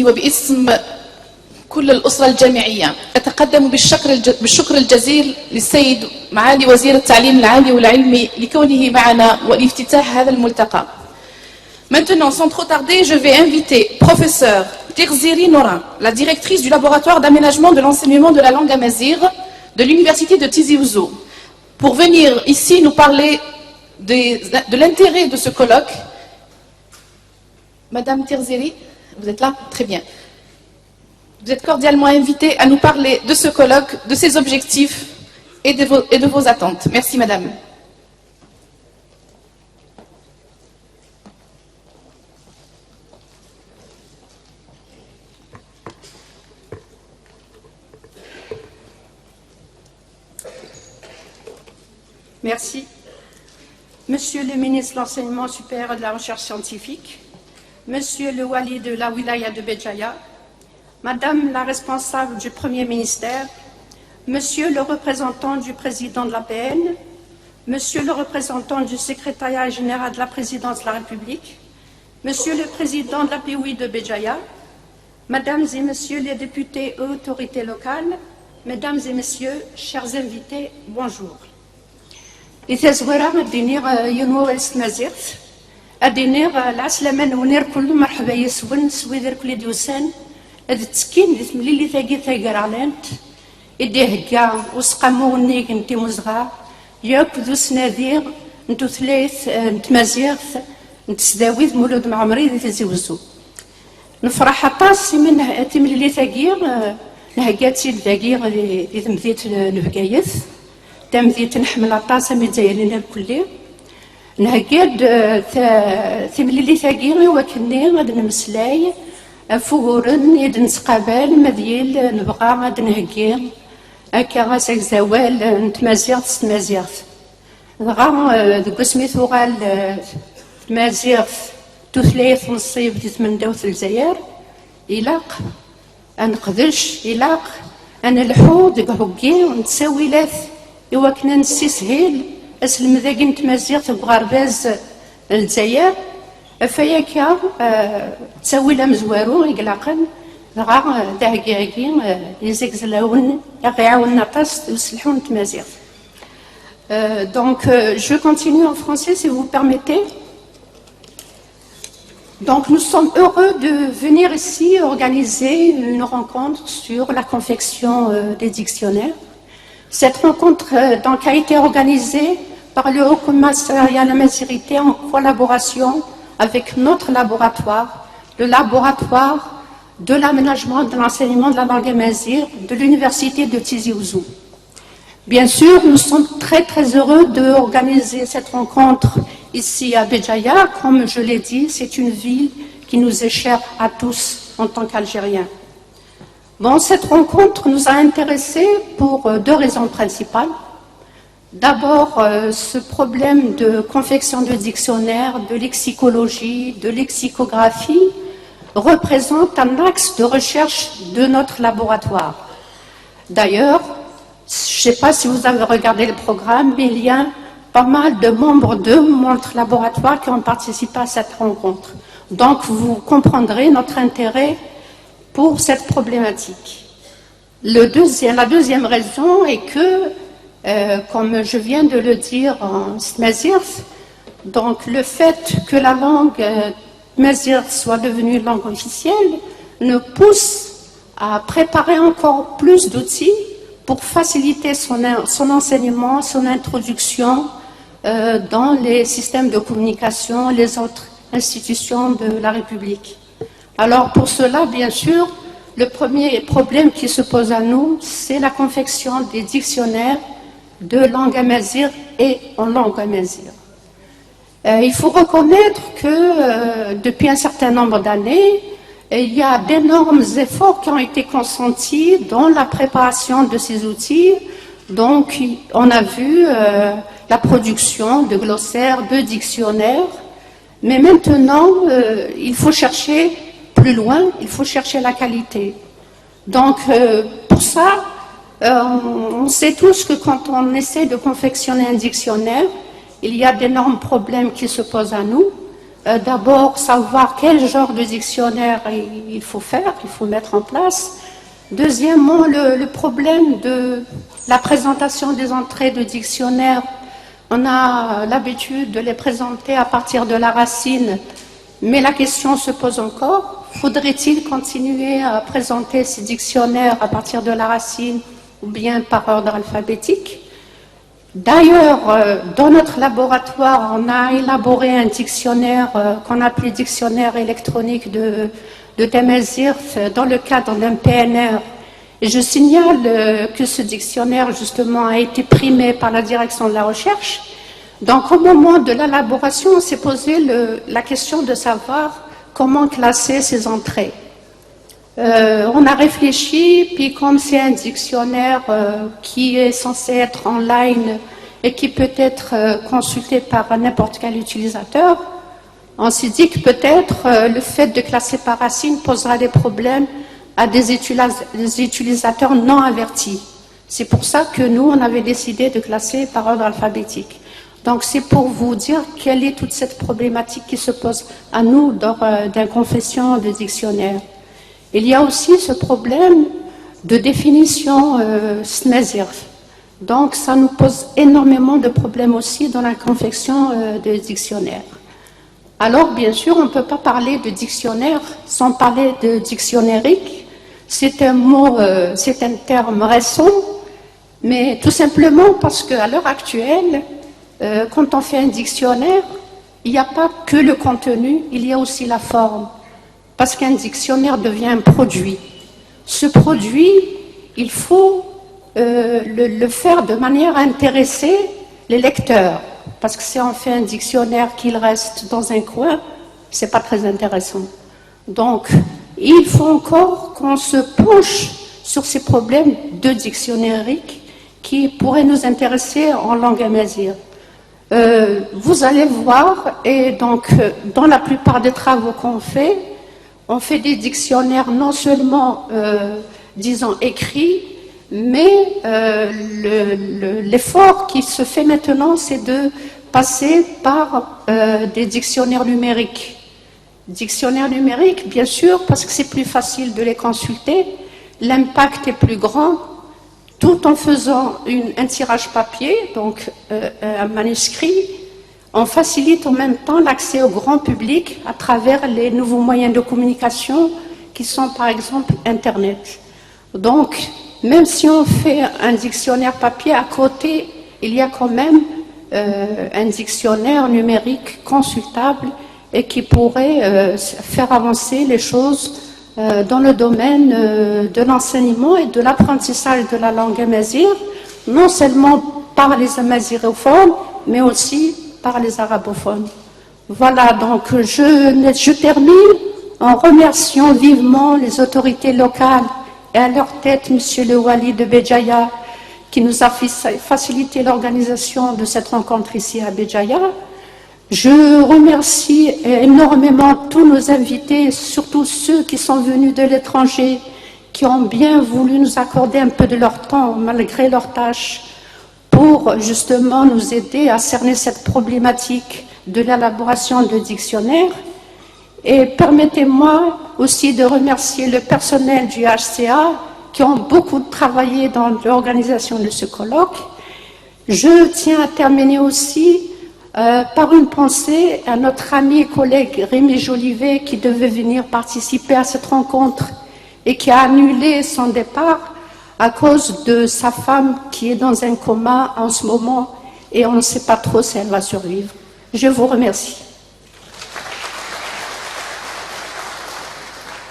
وباسم كل الأسرة الجامعية أتقدم بالشكر الجزيل للسيد معالي وزير التعليم العالي والعلمي لكونه معنا ولافتتاح هذا الملتقى. Maintenant, sans trop tarder, je vais inviter professeur Terziri Norin, la directrice du laboratoire d'aménagement de l'enseignement de la langue amazigh de l'université de Tizi Ouzou, pour venir ici nous parler de l'intérêt de ce colloque. Madame Terziri, vous êtes là? Très bien. Vous êtes cordialement invitée à nous parler de ce colloque, de ses objectifs et de vos attentes. Merci, madame. Merci. Monsieur le ministre de l'Enseignement supérieur et de la Recherche scientifique, Monsieur le Wali de la Wilaya de Béjaïa, Madame la responsable du Premier ministère, Monsieur le représentant du président de l'APN, Monsieur le représentant du secrétariat général de la présidence de la République, Monsieur le président de la POI de Béjaïa, Mesdames et Messieurs les députés et autorités locales, Mesdames et Messieurs, chers invités, bonjour. إذا الدينير ينو استمازيغت الدينير العسلامة ونير كل مرحبا يسون سويدر كل ديوسان هذا التسكين دي تمليلي ثاقي ثاقرالانت إديه هكا وسقامو ونيك نتي مزغا ياك ذو سنادير نتو ثلاث نتمازيغت نتسداويث مولود معمري دي تزيوزو نفرح أطاس من تمليلي ثاقي نهقاتي ثاقي دي تمثيت نفقايث تمثيت نحمل أطاس متزايرين الكلي نهقاد ثمليلي ثاقي وكني غاد نمسلاي فورن يد نسقابل مذيل نبغى غاد نهقي هكا غاسك زوال نتمازيغ تستمازيغ دغا ذوك سميتو غال تمازيغ تثليث نصيب دي ثمنداوث الجزائر إلاق أنقدش إلاق أنا الحوض هكي ونتساوي لاث إوا كنا نستسهل أسلم ذاك نتمازيغ بغرباز الجزائر فياكا تساوي لها مزوارو يقلقن غا داكي يزكزلاون يعاوننا طاس يسلحون تمازيغ. Donc je continue en français si vous permettez. Donc nous sommes heureux de venir ici organiser une rencontre sur la confection des dictionnaires. Cette rencontre donc a été organisée par le Haut Commissariat à la Mazirité en collaboration avec notre laboratoire, le laboratoire de l'aménagement de l'enseignement de la langue amazigh de l'université de Tizi Ouzou. Bien sûr, nous sommes très heureux d'organiser cette rencontre ici à Béjaïa. Comme je l'ai dit, c'est une ville qui nous est chère à tous en tant qu'Algériens. Bon, cette rencontre nous a intéressés pour deux raisons principales. D'abord, ce problème de confection de dictionnaires, de lexicologie, de lexicographie représente un axe de recherche de notre laboratoire. D'ailleurs, je ne sais pas si vous avez regardé le programme, mais il y a pas mal de membres de notre laboratoire qui ont participé à cette rencontre. Donc, vous comprendrez notre intérêt pour cette problématique. La deuxième raison est que, comme je viens de le dire en Mazigh, donc le fait que la langue Mazigh soit devenue langue officielle nous pousse à préparer encore plus d'outils pour faciliter son enseignement, son introduction dans les systèmes de communication, les autres institutions de la République. Alors pour cela, bien sûr, le premier problème qui se pose à nous, c'est la confection des dictionnaires de langue amazigh et en langue amazigh. Il faut reconnaître que depuis un certain nombre d'années, il y a d'énormes efforts qui ont été consentis dans la préparation de ces outils. Donc, on a vu la production de glossaires, de dictionnaires, mais maintenant, il faut chercher plus loin, il faut chercher la qualité. Donc, pour ça, on sait tous que quand on essaie de confectionner un dictionnaire, il y a d'énormes problèmes qui se posent à nous. d'abord savoir quel genre de dictionnaire il faut faire, il faut mettre en place. Deuxièmement, le problème de la présentation des entrées de dictionnaire. On a l'habitude de les présenter à partir de la racine, mais la question se pose encore. Faudrait-il continuer à présenter ces dictionnaires à partir de la racine ou bien par ordre alphabétique? D'ailleurs, dans notre laboratoire, on a élaboré un dictionnaire qu'on appelait dictionnaire électronique de Temesirf dans le cadre d'un PNR. Et je signale que ce dictionnaire, justement, a été primé par la direction de la recherche. Donc, au moment de l'élaboration, on s'est posé la question de savoir comment classer ces entrées. On a réfléchi, puis comme c'est un dictionnaire qui est censé être en ligne et qui peut être consulté par n'importe quel utilisateur, on s'est dit que peut-être le fait de classer par racine posera des problèmes à des utilisateurs non avertis. C'est pour ça que nous, on avait décidé de classer par ordre alphabétique. Donc c'est pour vous dire quelle est toute cette problématique qui se pose à nous lors d'une confession de dictionnaire. Il y a aussi ce problème de définition Temesirf. Donc ça nous pose énormément de problèmes aussi dans la confection de dictionnaire. Alors bien sûr, on ne peut pas parler de dictionnaire sans parler de dictionnérique. C'est un mot, c'est un terme récent, mais tout simplement parce qu'à l'heure actuelle, quand on fait un dictionnaire, il n'y a pas que le contenu, il y a aussi la forme. Parce qu'un dictionnaire devient un produit. Ce produit, il faut le faire de manière à intéresser les lecteurs. Parce que si on fait un dictionnaire qu'il reste dans un coin, c'est pas très intéressant. Donc, il faut encore qu'on se penche sur ces problèmes de dictionnérique qui pourraient nous intéresser en langue amazigh. Vous allez voir, et donc, dans la plupart des travaux qu'on fait, on fait des dictionnaires non seulement, disons, écrits, mais l'effort qui se fait maintenant, c'est de passer par des dictionnaires numériques. Dictionnaires numériques, bien sûr, parce que c'est plus facile de les consulter, l'impact est plus grand, tout en faisant un tirage papier, donc un manuscrit. On facilite en même temps l'accès au grand public à travers les nouveaux moyens de communication qui sont par exemple Internet. Donc, même si on fait un dictionnaire papier, à côté, il y a quand même un dictionnaire numérique consultable et qui pourrait faire avancer les choses dans le domaine de l'enseignement et de l'apprentissage de la langue amazigh, non seulement par les amazighéophones, mais aussi par les arabophones. Voilà, donc je termine en remerciant vivement les autorités locales et à leur tête M. le Wali de Béjaïa qui nous a facilité l'organisation de cette rencontre ici à Béjaïa. Je remercie énormément tous nos invités, surtout ceux qui sont venus de l'étranger, qui ont bien voulu nous accorder un peu de leur temps malgré leurs tâches, pour justement nous aider à cerner cette problématique de l'élaboration de dictionnaires. Et permettez-moi aussi de remercier le personnel du HCA qui ont beaucoup travaillé dans l'organisation de ce colloque. Je tiens à terminer aussi par une pensée à notre ami et collègue Rémi Jolivet qui devait venir participer à cette rencontre et qui a annulé son départ à cause de sa femme qui est dans un coma en ce moment et on ne sait pas trop si elle va survivre. Je vous remercie.